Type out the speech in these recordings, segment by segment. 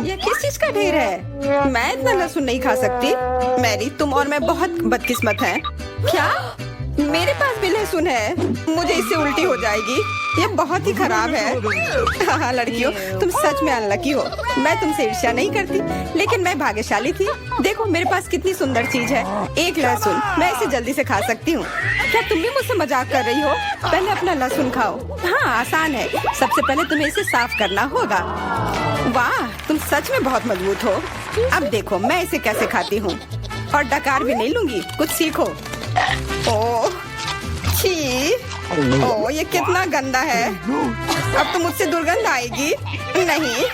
ये किस चीज का ढेर है? मैं इतना लहसुन नहीं खा सकती। मैरी, तुम और मैं बहुत बदकिस्मत हैं। क्या? मेरे पास भी लहसुन है। मुझे इससे उल्टी हो जाएगी। ये बहुत ही खराब है। हाँ लड़कियों, तुम सच में अनलकी हो। मैं तुमसे ईर्ष्या नहीं करती, लेकिन मैं भाग्यशाली थी। देखो मेरे पास कितनी सुंदर चीज है, एक लहसुन। मैं इसे जल्दी से खा सकती हूँ। क्या तुम भी मुझसे मजाक कर रही हो? पहले अपना लहसुन खाओ। हाँ आसान है। सबसे पहले तुम्हें इसे साफ करना होगा। वाह, तुम सच में बहुत मजबूत हो। अब देखो मैं इसे कैसे खाती हूँ, और डकार भी नहीं लूंगी। कुछ सीखो। ओह छी, ओह ये कितना गंदा है। अब तो मुझसे दुर्गंध आएगी। नहीं,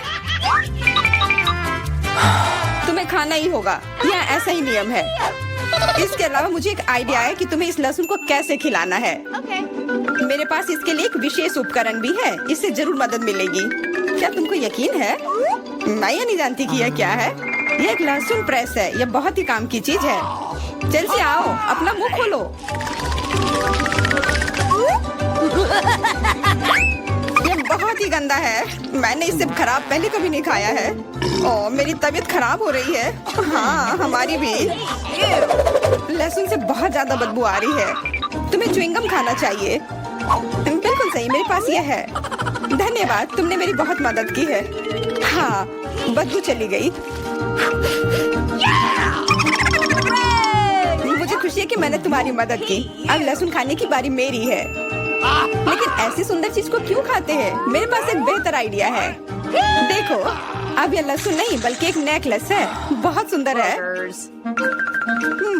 तुम्हें खाना ही होगा। यह ऐसा ही नियम है। इसके अलावा मुझे एक आइडिया है कि तुम्हें इस लहसुन को कैसे खिलाना है। मेरे पास इसके लिए एक विशेष उपकरण भी है। इससे जरूर मदद मिलेगी। क्या तुमको यकीन है? मैं ये नहीं जानती कि यह क्या है। यह एक लहसुन प्रेस है। यह बहुत ही काम की चीज है। जल्दी आओ, अपना मुंह खोलो। ये बहुत ही गंदा है। मैंने इससे खराब पहले कभी नहीं खाया है। ओह मेरी तबीयत खराब हो रही है। हाँ हमारी भी। लहसुन से बहुत ज्यादा बदबू आ रही है। तुम्हें च्युइंगम खाना चाहिए। बिल्कुल सही, मेरे पास यह है। धन्यवाद, तुमने मेरी बहुत मदद की है। हाँ बदबू चली गई। मुझे खुशी है कि मैंने तुम्हारी मदद की। अब लहसुन खाने की बारी मेरी है। लेकिन ऐसी सुंदर चीज को क्यों खाते हैं? मेरे पास एक बेहतर आइडिया है। देखो, अब यह लहसुन नहीं बल्कि एक नेकलेस है। बहुत सुंदर है।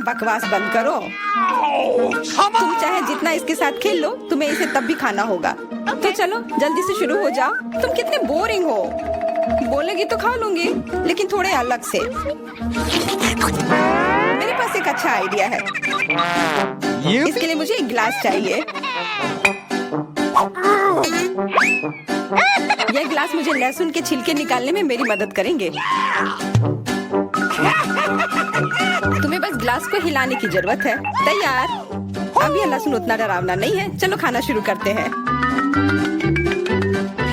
बकवास बंद करो। तुम चाहे जितना इसके साथ खेल लो, तुम्हें इसे तब भी खाना होगा। तो चलो जल्दी से शुरू हो जाओ। तुम कितने बोरिंग हो। बोलेगी तो खा लूंगी, लेकिन थोड़े अलग से। मेरे पास एक अच्छा आइडिया है। इसके लिए मुझे एक गिलास चाहिए। यह गिलास मुझे लहसुन के छिलके निकालने में मेरी मदद करेंगे। तुम्हें बस गिलास को हिलाने की जरूरत है। तैयार। अब यह लहसुन उतना डरावना नहीं है। चलो खाना शुरू करते हैं।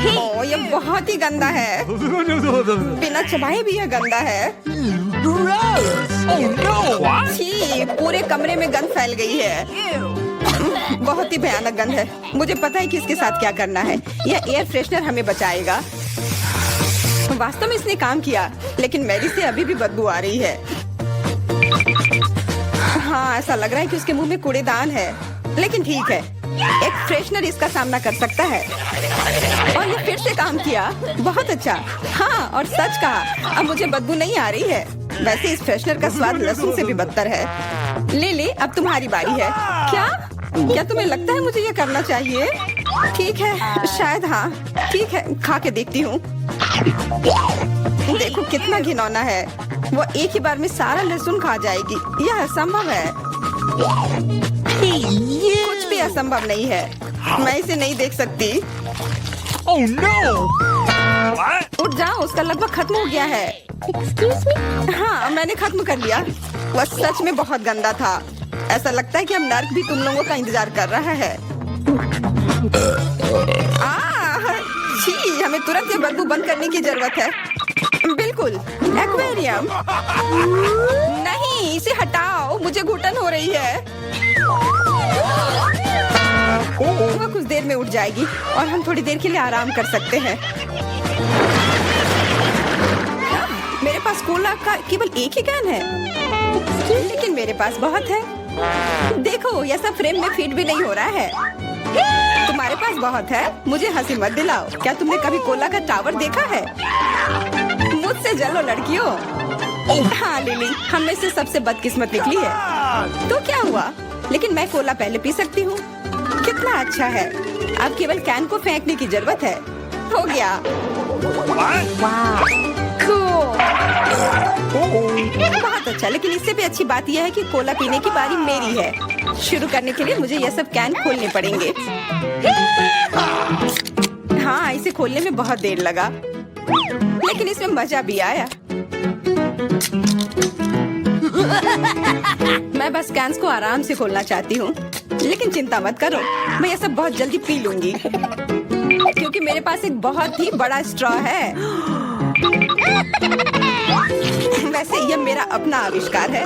ओह ये बहुत ही गंदा है। बिना चबाए भी यह गंदा है। छी, पूरे कमरे में गंध फैल गई है। बहुत ही भयानक गंध है। मुझे पता है कि इसके साथ क्या करना है। यह एयर फ्रेशनर हमें बचाएगा। वास्तव में इसने काम किया, लेकिन मैरी से अभी भी बदबू आ रही है। हाँ ऐसा लग रहा है कि उसके मुंह में कूड़ेदान है, लेकिन ठीक है, एक फ्रेशनर इसका सामना कर सकता है। और ये फिर से काम किया। बहुत अच्छा। हाँ और सच कहा, अब मुझे बदबू नहीं आ रही है। वैसे इस फ्रेशनर का स्वाद लहसुन से भी बदतर है। ले अब तुम्हारी बारी है। क्या तुम्हें लगता है मुझे ये करना चाहिए? ठीक है, शायद हाँ। ठीक है, खा के देखती हूँ। देखो कितना घिनौना है। वो एक ही बार में सारा लहसुन खा जाएगी। यह असंभव है। कुछ भी असंभव नहीं है। मैं इसे नहीं देख सकती। Oh no! उठ जाओ, उसका लगभग खत्म हो गया है। हाँ मैंने खत्म कर लिया। वह सच में बहुत गंदा था। ऐसा लगता है कि अब नर्क भी तुम लोगों का इंतजार कर रहा है। छी, हमें तुरंत ये बदबू बंद करने की जरूरत है। बिल्कुल, एक्वेरियम। नहीं, इसे हटाओ, मुझे घुटन हो रही है। वह कुछ देर में उठ जाएगी और हम थोड़ी देर के लिए आराम कर सकते हैं। मेरे पास कोला का केवल एक ही कैन है, लेकिन मेरे पास बहुत है। देखो यह सब फ्रेम में फिट भी नहीं हो रहा है। तुम्हारे पास बहुत है, मुझे हंसी मत दिलाओ। क्या तुमने कभी कोला का टावर देखा है? मुझसे जलो लड़कियों। हाँ लिली, हम में से सबसे बदकिस्मत निकली है। तो क्या हुआ? लेकिन मैं कोला पहले पी सकती हूँ। कितना अच्छा है। अब केवल कैन को फेंकने की जरूरत है। हो गया। बहुत अच्छा, लेकिन इससे भी अच्छी बात यह है कि कोला पीने की बारी मेरी है। शुरू करने के लिए मुझे यह सब कैन खोलने पड़ेंगे। हाँ इसे खोलने में बहुत देर लगा, लेकिन इसमें मजा भी आया। मैं बस कैंस को आराम से खोलना चाहती हूँ, लेकिन चिंता मत करो, मैं ये सब बहुत जल्दी पी लूंगी, क्योंकि मेरे पास एक बहुत ही बड़ा स्ट्रॉ है। वैसे यह मेरा अपना आविष्कार है।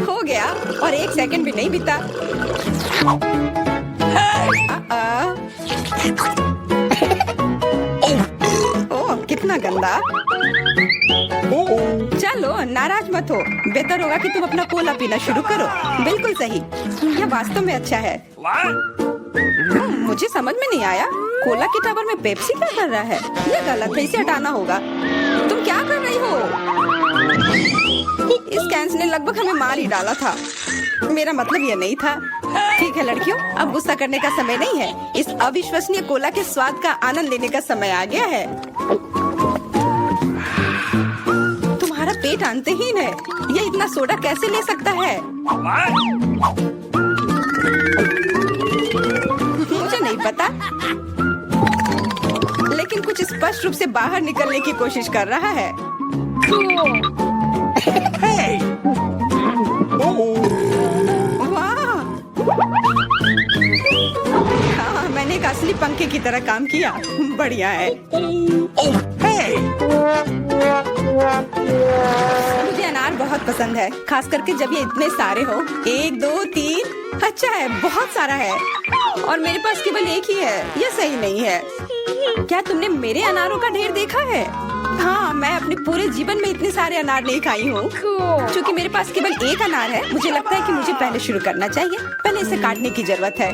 हो गया और 1 सेकंड भी नहीं बीता। ओह, कितना गंदा। चलो नाराज मत हो, बेहतर होगा कि तुम अपना कोला पीना शुरू करो। बिल्कुल सही, यह वास्तव में अच्छा है। मुझे समझ में नहीं आया, कोला के टावर में पेप्सी क्या कर रहा है? यह गलत है, इसे हटाना होगा। तुम क्या कर रही हो? इस कैंस ने लगभग हमें मार ही डाला था। मेरा मतलब यह नहीं था। ठीक है लड़कियों, अब गुस्सा करने का समय नहीं है। इस अविश्वसनीय कोला के स्वाद का आनंद लेने का समय आ गया है। तुम्हारा पेट अंतहीन है, यह इतना सोडा कैसे ले सकता है? मुझे नहीं पता, लेकिन कुछ स्पष्ट रूप से बाहर निकलने की कोशिश कर रहा है। वाह! हाँ, मैंने एक असली पंखे की तरह काम किया। बढ़िया है। मुझे अनार बहुत पसंद है, खास करके जब ये इतने सारे हो। 1 2 3, अच्छा है, बहुत सारा है। और मेरे पास केवल एक ही है, यह सही नहीं है। क्या तुमने मेरे अनारों का ढेर देखा है? हाँ, मैं अपने पूरे जीवन में इतने सारे अनार नहीं खाई हूँ। क्योंकि मेरे पास केवल एक अनार है, मुझे लगता है कि मुझे पहले शुरू करना चाहिए। पहले इसे काटने की जरूरत है।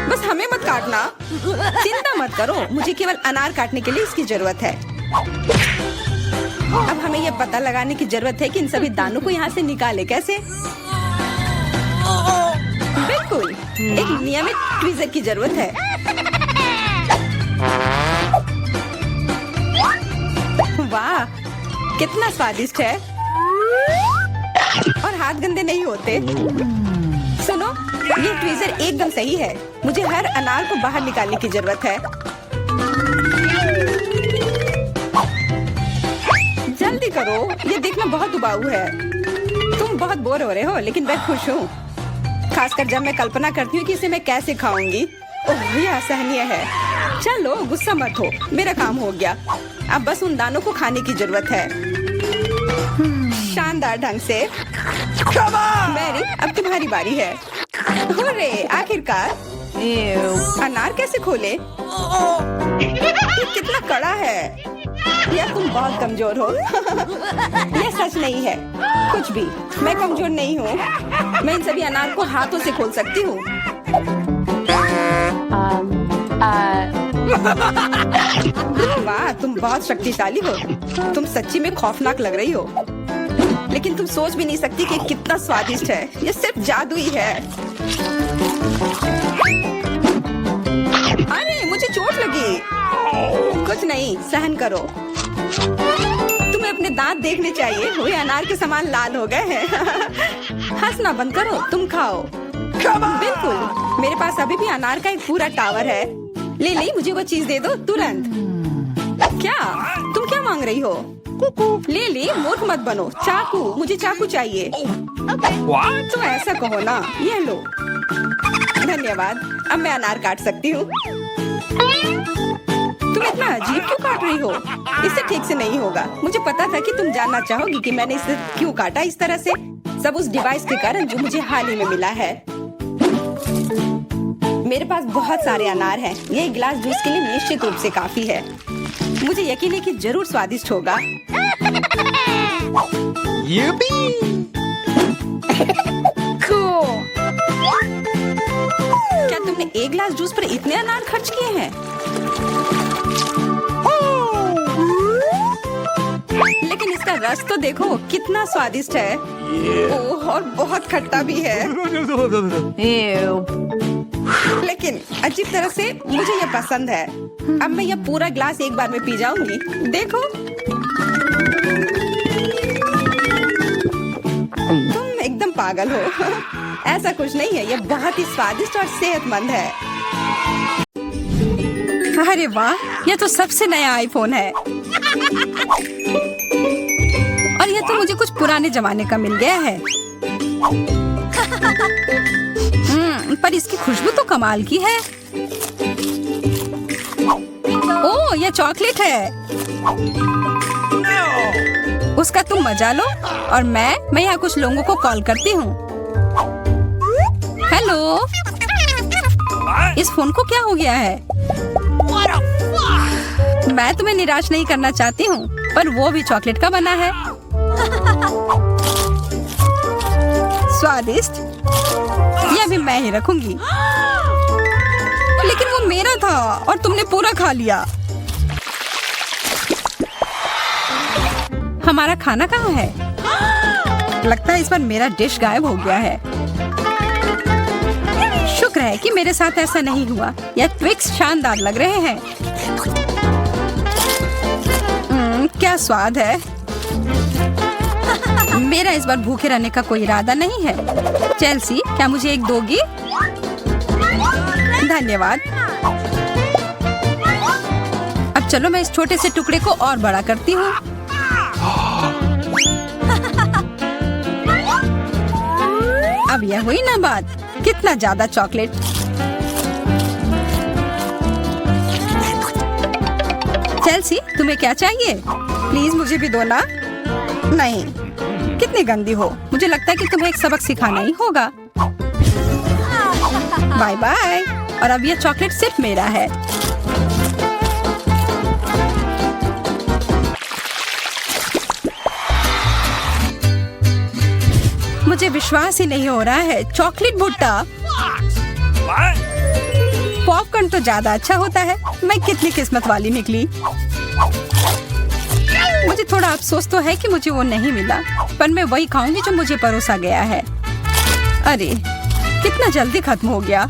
बस हमें मत काटना। चिंता मत करो, मुझे केवल अनार काटने के लिए इसकी जरूरत है। अब हमें यह पता लगाने की जरूरत है कि इन सभी दानों को यहाँ से निकाले कैसे। बिल्कुल, एक नियमित ट्वीजर की जरूरत है। वाह, कितना स्वादिष्ट है। और हाथ गंदे नहीं होते। सुनो, ये ट्वीजर एकदम सही है। मुझे हर अनार को बाहर निकालने की जरूरत है। जल्दी करो, ये देखना बहुत उबाऊ है। तुम बहुत बोर हो रहे हो, लेकिन मैं खुश हूँ, खासकर जब मैं कल्पना करती हूँ कि इसे मैं कैसे खाऊंगी। ओह, यह असहनीय है। चलो गुस्सा मत हो, मेरा काम हो गया। अब बस उन दानों को खाने की जरूरत है, शानदार ढंग से। मैरी, अब तुम्हारी बारी है। हुर्रे, आखिरकार। अनार कैसे खोले? ये कितना कड़ा है। या तुम बहुत कमजोर हो। यह सच नहीं है। कुछ भी, मैं कमजोर नहीं हूँ। मैं इन सभी अनार को हाथों से खोल सकती हूँ। वाह, तुम बहुत शक्तिशाली हो। तुम सच्ची में खौफनाक लग रही हो, लेकिन तुम सोच भी नहीं सकती कि कितना स्वादिष्ट है। ये सिर्फ जादू ही है। अरे, मुझे चोट लगी। कुछ नहीं, सहन करो। तुम्हें अपने दांत देखने चाहिए, वे अनार के समान लाल हो गए हैं। हंसना बंद करो, तुम खाओ। बिल्कुल, मेरे पास अभी भी अनार का एक पूरा टावर है। ले, मुझे वो चीज दे दो तुरंत। क्या तुम क्या मांग रही हो? ले, मूर्ख मत बनो। चाकू, मुझे चाकू चाहिए। तो ऐसा कहो ना। ये लो। धन्यवाद, अब मैं अनार काट सकती हूँ। तुम इतना अजीब क्यों काट रही हो? इससे ठीक से नहीं होगा। मुझे पता था कि तुम जानना चाहोगी कि मैंने इसे क्यों काटा इस तरह से। सब उस डिवाइस के कारण जो मुझे हाल ही में मिला है। मेरे पास बहुत सारे अनार हैं। ये एक गिलास जूस के लिए निश्चित रूप से काफी है। मुझे यकीन है कि जरूर स्वादिष्ट होगा। क्या तुमने एक गिलास जूस पर इतने अनार खर्च किए हैं? लेकिन इसका रस तो देखो, कितना स्वादिष्ट है। ओह, और बहुत खट्टा भी है। लेकिन अजीब तरह से मुझे ये पसंद है। अब मैं यह पूरा ग्लास एक बार में पी जाऊंगी। देखो, तुम एकदम पागल हो। ऐसा कुछ नहीं है, यह बहुत ही स्वादिष्ट और सेहतमंद है। अरे वाह, यह तो सबसे नया आईफोन है। और यह तो मुझे कुछ पुराने जमाने का मिल गया है। पर इसकी खुशबू तो कमाल की है। ओह, यह चॉकलेट है। उसका तुम मजा लो और मैं यहाँ कुछ लोगों को कॉल करती हूँ। हेलो, इस फोन को क्या हो गया है? मैं तुम्हें निराश नहीं करना चाहती हूँ, पर वो भी चॉकलेट का बना है। स्वादिष्ट, ये अभी मैं ही रखूंगी। लेकिन वो मेरा था और तुमने पूरा खा लिया। हमारा खाना कहाँ है? लगता है इस बार मेरा डिश गायब हो गया है। शुक्र है कि मेरे साथ ऐसा नहीं हुआ। यह ट्विक्स शानदार लग रहे हैं। क्या स्वाद है। मेरा इस बार भूखे रहने का कोई इरादा नहीं है। चेल्सी, क्या मुझे एक दोगी? धन्यवाद। अब चलो मैं इस छोटे से टुकड़े को और बड़ा करती हूँ। अब यह हुई ना बात। कितना ज्यादा चॉकलेट। चेल्सी, तुम्हें क्या चाहिए? प्लीज मुझे भी दो ना। नहीं, कितनी गंदी हो। मुझे लगता है कि तुम्हें एक सबक सिखाना ही होगा। Bye bye. और अब यह चॉकलेट सिर्फ मेरा है। मुझे विश्वास ही नहीं हो रहा है। चॉकलेट भुट्टा। पॉपकॉर्न तो ज्यादा अच्छा होता है। मैं कितनी किस्मत वाली निकली। मुझे थोड़ा अफसोस तो है कि मुझे वो नहीं मिला, पर मैं वही खाऊंगी जो मुझे परोसा गया है। अरे, कितना जल्दी खत्म हो गया।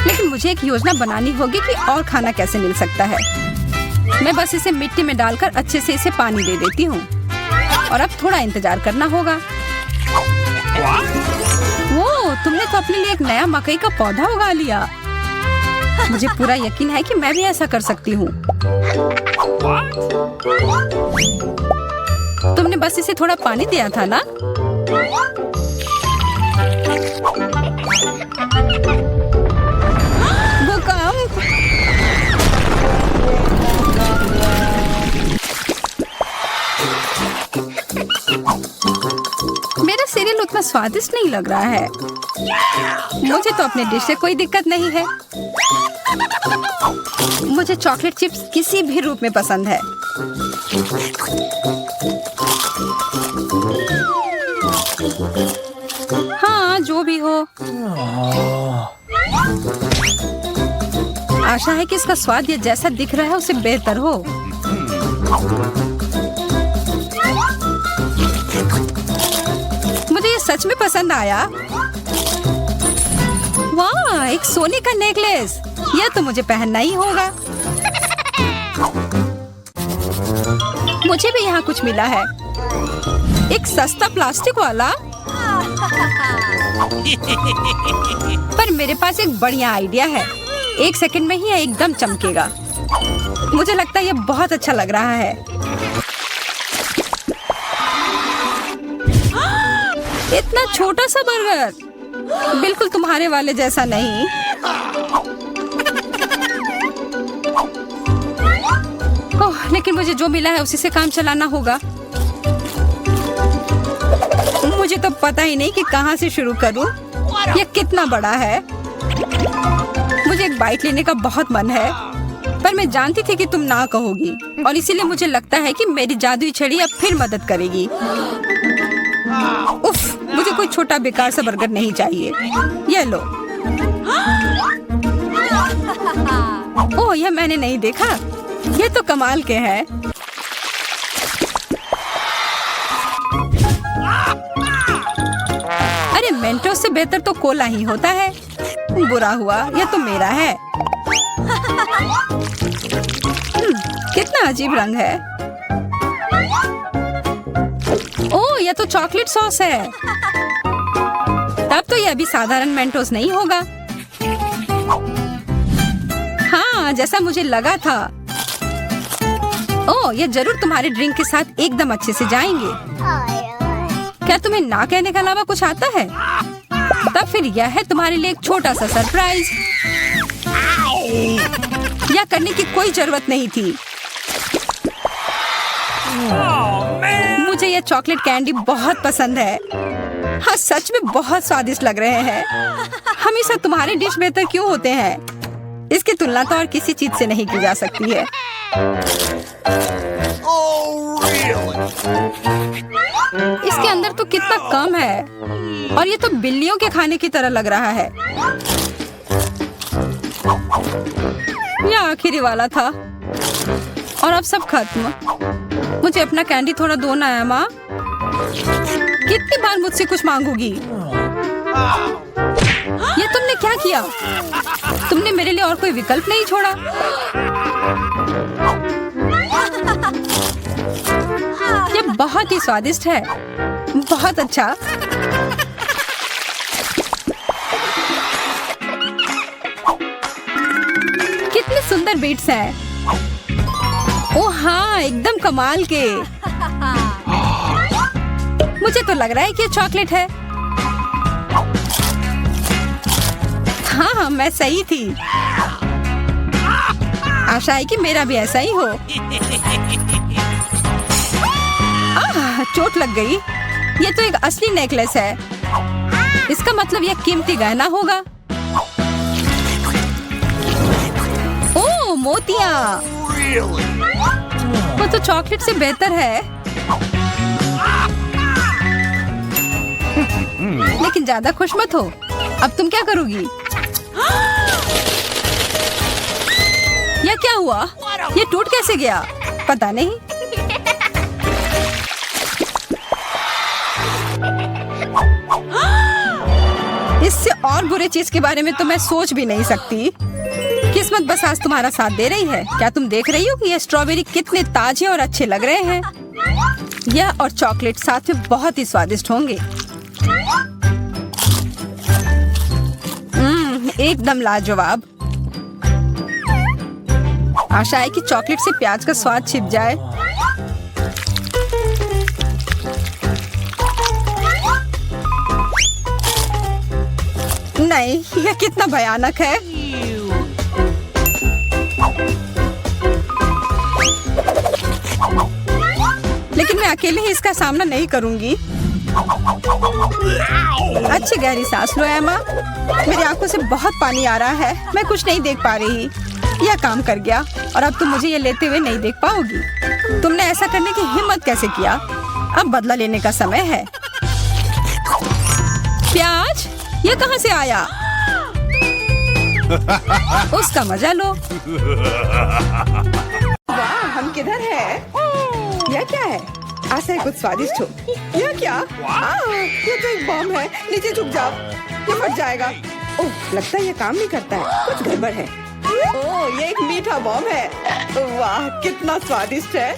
लेकिन मुझे एक योजना बनानी होगी कि और खाना कैसे मिल सकता है। मैं बस इसे मिट्टी में डालकर अच्छे से इसे पानी दे देती हूँ। और अब थोड़ा इंतजार करना होगा। वो, तुमने तो अपने लिए एक नया मकई का पौधा उगा लिया। मुझे पूरा यकीन है कि मैं भी ऐसा कर सकती हूँ। तुमने बस इसे थोड़ा पानी दिया था ना? भूकंप। मेरा सीरियल उतना स्वादिष्ट नहीं लग रहा है। मुझे तो अपने डिश से कोई दिक्कत नहीं है। मुझे चॉकलेट चिप्स किसी भी रूप में पसंद है। हाँ, जो भी हो। आशा है कि इसका स्वाद ये जैसा दिख रहा है उससे बेहतर हो। मुझे ये सच में पसंद आया। वाह, एक सोने का नेकलेस। यह तो मुझे पहनना ही होगा। मुझे भी यहाँ कुछ मिला है। एक सस्ता प्लास्टिक वाला। पर मेरे पास एक बढ़िया आइडिया है। 1 सेकंड में ही यह एकदम चमकेगा। मुझे लगता है यह बहुत अच्छा लग रहा है। इतना छोटा सा बर्गर, बिल्कुल तुम्हारे वाले जैसा नहीं। ओह, लेकिन मुझे जो मिला है उसी से काम चलाना होगा। मुझे तो पता ही नहीं कि कहाँ से शुरू करूं। यह कितना बड़ा है। मुझे एक बाइट लेने का बहुत मन है, पर मैं जानती थी कि तुम ना कहोगी, और इसीलिए मुझे लगता है कि मेरी जादुई छड़ी अब फिर मदद करेगी। उफ, मुझे कोई छोटा बेकार सा बर्गर नहीं चाहिए। ये लो। ओह, यह मैंने नहीं देखा। ये तो कमाल के हैं। अरे, मेंटोस से बेहतर तो कोला ही होता है। बुरा हुआ, यह तो मेरा है। कितना अजीब रंग है। ओह, यह तो चॉकलेट सॉस है। तब तो यह भी साधारण मेंटोस नहीं होगा। हाँ, जैसा मुझे लगा था। ओह, यह जरूर तुम्हारे ड्रिंक के साथ एकदम अच्छे से जाएंगे। क्या तुम्हें ना कहने के अलावा कुछ आता है? तब फिर यह है तुम्हारे लिए एक छोटा सा सरप्राइज। यह करने की कोई जरूरत नहीं थी। मुझे यह चॉकलेट कैंडी बहुत पसंद है। हाँ, सच में बहुत स्वादिष्ट लग रहे हैं। हमेशा तुम्हारे डिश बेहतर क्यों होते हैं? इसकी तुलना तो और किसी चीज से नहीं की जा सकती है। इसके अंदर तो कितना कम है और ये तो बिल्लियों के खाने की तरह लग रहा है। यह आखिरी वाला था और अब सब खत्म। मुझे अपना कैंडी थोड़ा दो ना एमा। कितनी बार मुझसे कुछ मांगोगी? ये तुमने क्या किया? तुमने मेरे लिए और कोई विकल्प नहीं छोड़ा। ये बहुत ही स्वादिष्ट है। बहुत अच्छा। कितने सुंदर बीट्स हैं। ओह हाँ, एकदम कमाल के। मुझे तो लग रहा है कि ये चॉकलेट है। हाँ, मैं सही थी। आशा है कि मेरा भी ऐसा ही हो। चोट लग गई। ये तो एक असली नेकलेस है। इसका मतलब यह कीमती गहना होगा। ओह, मोतियाँ। वो तो चॉकलेट से बेहतर है। लेकिन ज्यादा खुश मत हो। अब तुम क्या करोगी? यह क्या हुआ? ये टूट कैसे गया? पता नहीं। इससे और बुरे चीज के बारे में तो मैं सोच भी नहीं सकती। किस्मत बस आज तुम्हारा साथ दे रही है। क्या तुम देख रही हो कि ये स्ट्रॉबेरी कितने ताजे और अच्छे लग रहे हैं? यह और चॉकलेट साथ में बहुत ही स्वादिष्ट होंगे। एकदम लाजवाब। आशा है कि चॉकलेट से प्याज का स्वाद छिप जाए। नहीं, यह कितना भयानक है। लेकिन मैं अकेले ही इसका सामना नहीं करूंगी। अच्छी गहरी सांस लो एमा। मेरी आंखों से बहुत पानी आ रहा है। मैं कुछ नहीं देख पा रही। यह काम कर गया और अब तुम मुझे ये लेते हुए नहीं देख पाओगी। तुमने ऐसा करने की हिम्मत कैसे किया? अब बदला लेने का समय है। प्याज, ये कहाँ से आया? उसका मजा लो। वाह, हम किधर है? यह क्या है? आशा है कुछ स्वादिष्ट हो। यह क्या? ये तो एक बम है। नीचे झुक जाओ, ये फट जाएगा। ओह, लगता है ये काम नहीं करता है। कुछ गड़बड़ है। ओह, ये एक मीठा बम है। वाह, कितना स्वादिष्ट है।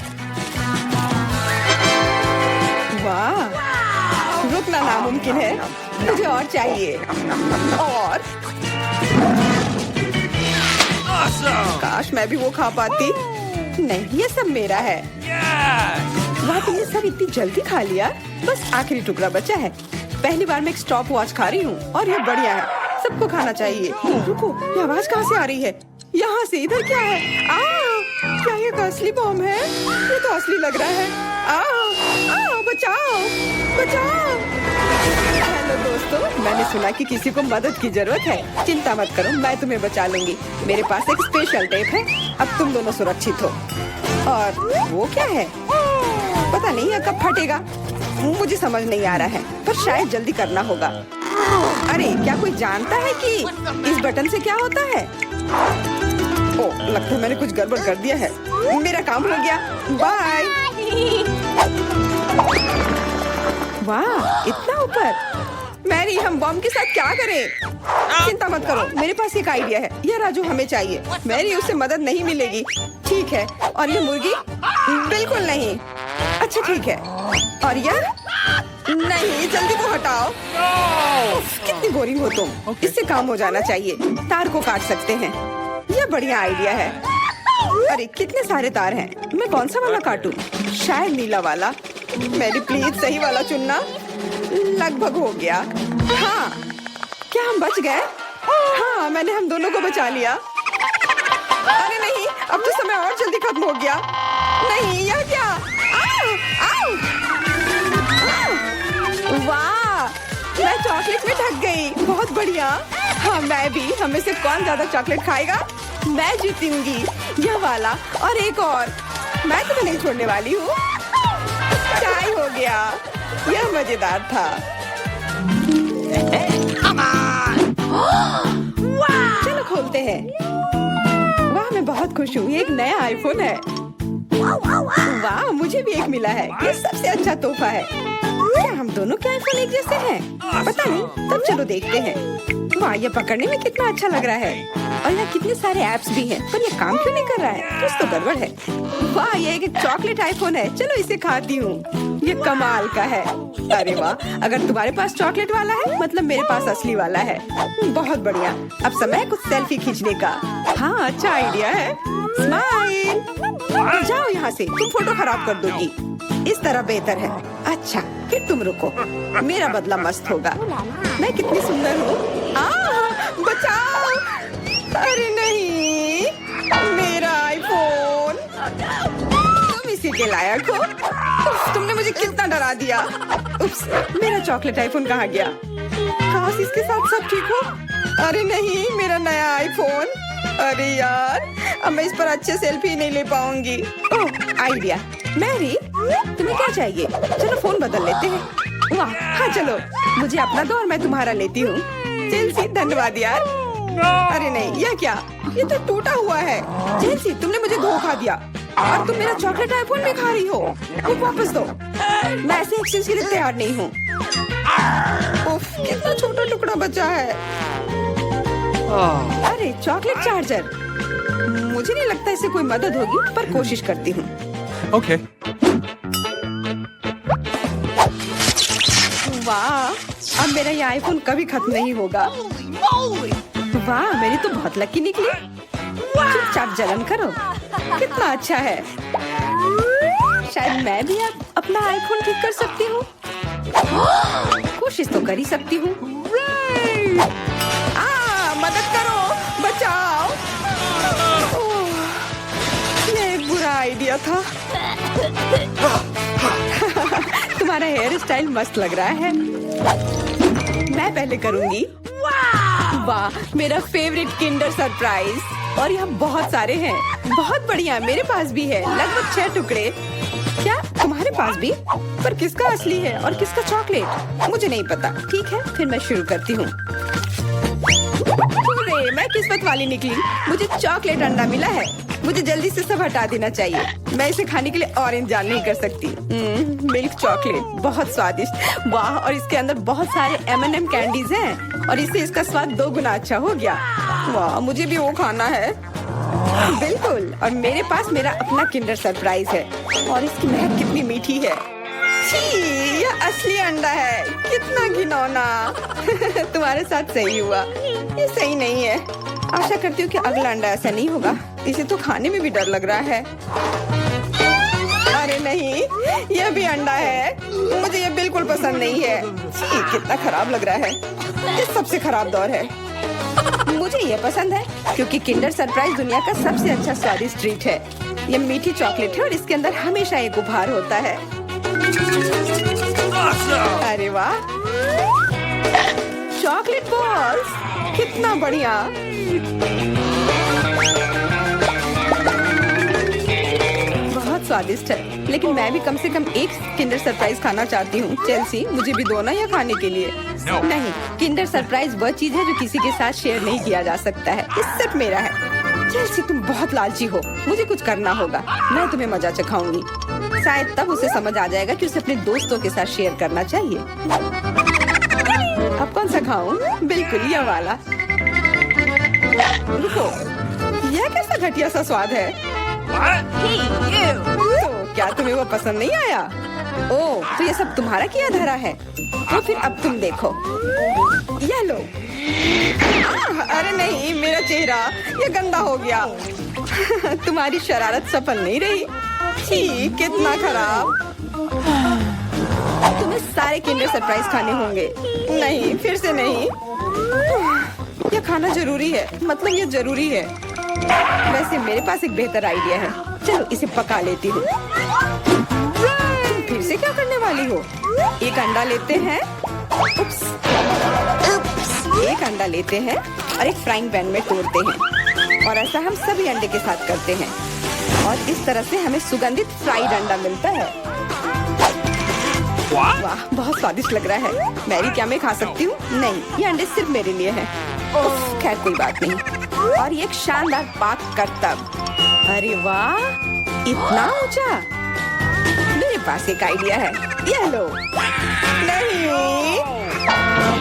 वाह, रुकना नामुमकिन है। मुझे और चाहिए। और काश मैं भी वो खा पाती। नहीं, ये सब मेरा है। वाह, तुमने सब इतनी जल्दी खा लिया। बस आखिरी टुकड़ा बचा है। पहली बार मैं एक स्टॉप वॉच खा रही हूँ और ये बढ़िया है। सबको खाना चाहिए। रुको, ये आवाज कहाँ से आ रही है? यहाँ से। इधर क्या है? क्या ये असली बम है? ये तो असली लग रहा है। बचाओ, बचाओ। हेलो दोस्तों, मैंने सुना कि किसी को मदद की जरूरत है। चिंता मत करो, मैं तुम्हें बचा लूंगी। मेरे पास एक स्पेशल टेप है। अब तुम दोनों सुरक्षित हो। और वो क्या है? पता नहीं है कब फटेगा। मुझे समझ नहीं आ रहा है, पर शायद जल्दी करना होगा। अरे, क्या कोई जानता है कि इस बटन से क्या होता है? ओह, लगता है मैंने कुछ गड़बड़ कर दिया है। मेरा काम हो गया। बाय। वाह, इतना ऊपर। मैरी, हम बॉम्ब के साथ क्या करें? चिंता मत करो, मेरे पास एक आइडिया है। यह राजू हमें चाहिए। मैरी, उससे मदद नहीं मिलेगी। ठीक है। और ये मुर्गी? बिल्कुल नहीं। अच्छा ठीक है। और यह? नहीं, जल्दी वो हटाओ। उफ, कितनी बोरिंग हो तुम। इससे काम हो जाना चाहिए। तार को काट सकते हैं। यह बढ़िया आइडिया है। अरे, कितने सारे तार हैं। मैं कौन सा वाला काटूं? शायद नीला वाला। मेरी प्लीज सही वाला चुनना। लगभग हो गया। हाँ, क्या हम बच गए? हाँ, मैंने हम दोनों को बचा लिया। अरे नहीं, अब तो समय और जल्दी खत्म हो गया। नहीं, यह क्या? आओ, आओ! आओ! वाह, मैं चॉकलेट में ढक गई। बहुत बढ़िया। हाँ, मैं भी। हमें से कौन ज्यादा चॉकलेट खाएगा? मैं जीतूंगी। यह वाला और एक और। मैं तुम्हें नहीं छोड़ने वाली हूँ। चाय हो गया। यह मजेदार था। चलो खोलते हैं। वाह, मैं बहुत खुश हूँ। ये एक नया आईफोन है। वाह, मुझे भी एक मिला है। ये सबसे अच्छा तोहफा है। क्या हम दोनों के आईफोन एक जैसे हैं? पता नहीं, तब चलो देखते हैं। वाह, ये पकड़ने में कितना अच्छा लग रहा है। और यहाँ कितने सारे ऐप्स भी हैं, पर ये काम क्यों नहीं कर रहा है? कुछ तो गड़बड़ है। वाह, ये एक चॉकलेट आईफोन है। चलो इसे खाती हूँ। ये कमाल का है। अरे वाह, अगर तुम्हारे पास चॉकलेट वाला है, मतलब मेरे पास असली वाला है। बहुत बढ़िया। अब समय है कुछ सेल्फी खींचने का। हाँ, अच्छा आइडिया है। स्माइल। जाओ यहाँ से, तुम फोटो खराब कर दोगी। इस तरह बेहतर है। अच्छा, फिर तुम रुको। मेरा बदला मस्त होगा। मैं कितनी सुंदर हूँ। बचाओ! अरे नहीं, मेरा आईफोन। तुम इसी के लायक हो। उफ, तुमने मुझे कितना डरा दिया। उप्स, मेरा चॉकलेट आईफोन कहाँ गया? काश इसके साथ सब ठीक हो। अरे नहीं, मेरा नया आईफोन। अरे यार, अब मैं इस पर अच्छे सेल्फी नहीं ले पाऊंगी। ओह, आइडिया। मैरी, तुम्हें क्या चाहिए? चलो फोन बदल लेते हैं। वाह, हाँ चलो, मुझे अपना दो और मैं तुम्हारा लेती हूँ। चेल्सी, धन्यवाद यार। अरे नहीं, यह क्या? ये तो टूटा हुआ है। चेल्सी, तुमने मुझे धोखा दिया और तुम मेरा चॉकलेट आईफोन भी खा रही हो। वो वापस दो। मैं ऐसे एक्सचेंज के लिए तैयार नहीं हूँ। उफ, कितना छोटा टुकड़ा बचा है। अरे, चॉकलेट चार्जर। मुझे नहीं लगता इससे कोई मदद होगी, पर कोशिश करती हूँ। Okay. वाह, अब मेरा ये आईफोन कभी खत्म नहीं होगा। वाह, मेरी तो बहुत लकी निकली। चुपचाप जलन करो। कितना अच्छा है। शायद मैं भी अब अपना आईफोन ठीक कर सकती हूँ। कोशिश तो कर ही सकती हूँ। मदद करो, बचाओ। ओह, ये एक बुरा आइडिया था। तुम्हारा हेयर स्टाइल मस्त लग रहा है। मैं पहले करूंगी। वाह, मेरा फेवरेट किंडर सरप्राइज। और यहाँ बहुत सारे हैं। बहुत बढ़िया, मेरे पास भी है। लगभग 6 टुकड़े। क्या तुम्हारे पास भी? पर किसका असली है और किसका चॉकलेट? मुझे नहीं पता। ठीक है, फिर मैं शुरू करती हूँ। मैं किस्मत वाली निकली। मुझे चॉकलेट अंडा मिला है। मुझे जल्दी से सब हटा देना चाहिए। मैं इसे खाने के लिए और इंतजार नहीं कर सकती। मिल्क चॉकलेट, बहुत स्वादिष्ट। वाह, और इसके अंदर बहुत सारे M&M कैंडीज हैं और इससे इसका स्वाद 2 गुना अच्छा हो गया। वाह, मुझे भी वो खाना है। बिल्कुल, और मेरे पास मेरा अपना किंडर सरप्राइज है और इसकी महक कितनी मीठी है। छी, यह असली अंडा है। कितना घिनौना। तुम्हारे साथ सही हुआ। ये सही नहीं है। आशा करती हूँ कि अगला अंडा ऐसा नहीं होगा। इसे तो खाने में भी डर लग रहा है। अरे नहीं, यह भी अंडा है। मुझे ये बिल्कुल पसंद नहीं है। छी, कितना खराब लग रहा है। ये सबसे खराब दौर है। मुझे ये पसंद है क्योंकि किंडर सरप्राइज दुनिया का सबसे अच्छा स्वादिष्ट ट्रीट है। ये मीठी चॉकलेट है और इसके अंदर हमेशा एक उपहार होता है। अरे वाह, चॉकलेट बॉल्स, कितना बढ़िया। बहुत स्वादिष्ट है, लेकिन मैं भी कम से कम एक किंडर सरप्राइज खाना चाहती हूँ। चेल्सी, मुझे भी दो ना यह खाने के लिए। No. नहीं, किंडर सरप्राइज वह चीज है जो किसी के साथ शेयर नहीं किया जा सकता है। ये सिर्फ मेरा है। चेल्सी, तुम बहुत लालची हो। मुझे कुछ करना होगा। मैं तुम्हें मजा चखाऊंगी। शायद तब उसे समझ आ जाएगा कि उसे अपने दोस्तों के साथ शेयर करना चाहिए। अब कौन सा खाऊं? बिल्कुल यह वाला। रुको, यह कैसा घटिया सा स्वाद है। तो क्या तुम्हें वो पसंद नहीं आया? ओह, तो ये सब तुम्हारा किया धरा है। तो फिर अब तुम देखो। यह लो। अरे नहीं, मेरा चेहरा ये गंदा हो गया। तुम्हारी शरारत सफल नहीं रही। छी, कितना खराब। तुम्हें सारे किंडर सरप्राइज खाने होंगे। नहीं, फिर से नहीं। खाना जरूरी है, मतलब ये जरूरी है। वैसे मेरे पास एक बेहतर आइडिया है, चलो इसे पका लेती हूँ। तुम फिर से क्या करने वाली हो? एक अंडा लेते हैं, उप्स, एक अंडा लेते हैं और एक फ्राइंग पैन में तोड़ते हैं, और ऐसा हम सभी अंडे के साथ करते हैं, और इस तरह से हमें सुगंधित फ्राइड अंडा मिलता है। वाह, बहुत स्वादिष्ट लग रहा है। मैरी, क्या मैं खा सकती हूँ? नहीं, ये अंडे सिर्फ मेरे लिए हैं। उफ, खैर कोई बात नहीं। और ये एक शानदार पाक करतब। अरे वाह, इतना ऊंचा। मेरे पास एक आइडिया है, ये लो। नहीं,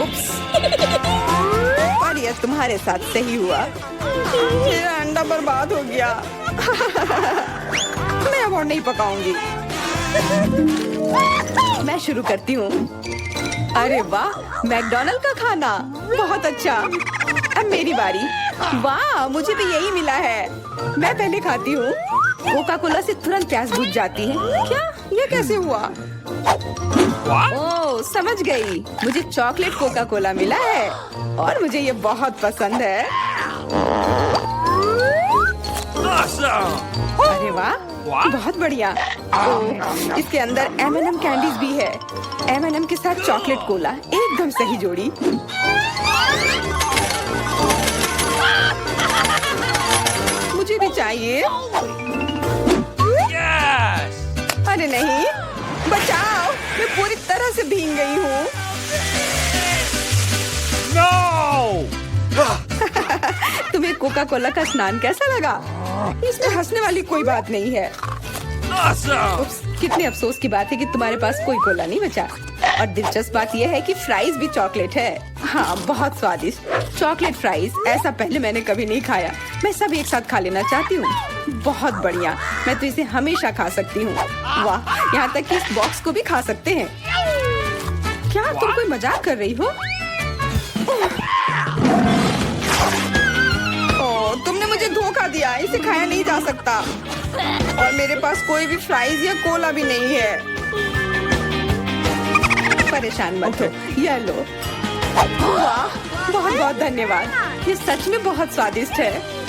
उप्स। पर ये तुम्हारे साथ सही हुआ, मेरा अंडा बर्बाद हो गया। मैं अब और नहीं पकाऊंगी। मैं शुरू करती हूँ। अरे वाह, मैकडॉनल्ड का खाना, बहुत अच्छा। अब मेरी बारी। वाह, मुझे भी यही मिला है। मैं पहले खाती हूँ। कोका कोला से तुरंत प्यास बुझ जाती है। क्या, ये कैसे हुआ? ओह, समझ गई। मुझे चॉकलेट कोका कोला मिला है और मुझे ये बहुत पसंद है। Awesome! अरे वाह, बहुत बढ़िया। ओह, इसके अंदर M&M कैंडीज भी है। M&M के साथ चॉकलेट कोला, एकदम सही जोड़ी। मुझे भी चाहिए। Yes! अरे नहीं, बचाओ, मैं पूरी तरह से भीग गई हूँ। No! तुम्हें कोका कोला का स्नान कैसा लगा? इसमें हंसने वाली कोई बात नहीं है। Awesome! उप्स, कितने अफसोस की बात है कि तुम्हारे पास कोई कोला नहीं बचा। और दिलचस्प बात यह है कि फ्राइज भी चॉकलेट है। हाँ, बहुत स्वादिष्ट चॉकलेट फ्राइज, ऐसा पहले मैंने कभी नहीं खाया। मैं सब एक साथ खा लेना चाहती हूँ। बहुत बढ़िया, मैं तो इसे हमेशा खा सकती हूँ। वाह, यहाँ तक कि इस बॉक्स को भी खा सकते हैं। क्या तुम कोई मजाक कर रही हो? ओह, तुमने मुझे धोखा दिया, इसे खाया नहीं जा सकता। और मेरे पास कोई भी फ्राइज या कोला भी नहीं है। परेशान मत हो, ये लो। वाह, बहुत बहुत धन्यवाद। ये सच में बहुत स्वादिष्ट है।